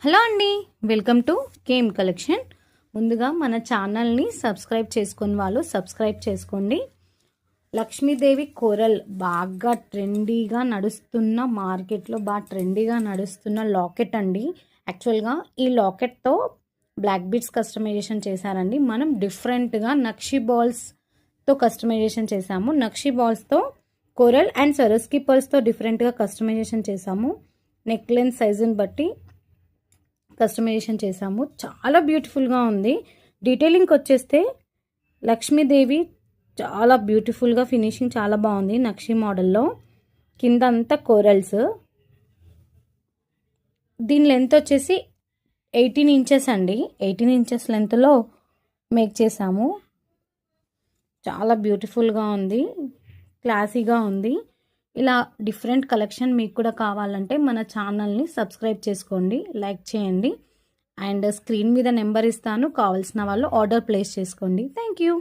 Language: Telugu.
హలో అండి, వెల్కమ్ టు కేమ్ కలెక్షన్. ముందుగా మన ఛానల్ని సబ్స్క్రైబ్ చేసుకుని వాళ్ళు సబ్స్క్రైబ్ చేసుకోండి. లక్ష్మీదేవి కోరల్ బాగా ట్రెండీగా నడుస్తున్న, మార్కెట్లో బాగా ట్రెండీగా నడుస్తున్న లాకెట్ అండి. యాక్చువల్గా ఈ లాకెట్తో బ్లాక్ బీడ్స్ కస్టమైజేషన్ చేశారండి. మనం డిఫరెంట్గా నక్షి బాల్స్తో కస్టమైజేషన్ చేశాము. నక్షి బాల్స్తో కోరల్ అండ్ సరస్కి పర్ల్స్తో డిఫరెంట్గా కస్టమైజేషన్ చేశాము. నెక్ లెంత్ సైజుని బట్టి కస్టమైజేషన్ చేసాము. చాలా బ్యూటిఫుల్గా ఉంది. డీటెయిలింగ్కి వచ్చేస్తే లక్ష్మీదేవి చాలా బ్యూటిఫుల్గా, ఫినిషింగ్ చాలా బాగుంది. నక్షి మోడల్లో కింద అంతా కోరల్స్. దీని లెంత్ వచ్చేసి 18 ఇంచెస్ అండి. 18 ఇంచెస్ లెంత్లో మేక్ చేసాము. చాలా బ్యూటిఫుల్గా ఉంది, క్లాసీగా ఉంది. ఇలా డిఫరెంట్ కలెక్షన్ మీకు కూడా కావాలంటే మన ఛానల్ని సబ్స్క్రైబ్ చేసుకోండి, లైక్ చేయండి. అండ్ స్క్రీన్ మీద నెంబర్ ఇస్తాను, కావాల్సిన వాళ్ళు ఆర్డర్ ప్లేస్ చేసుకోండి. Thank you.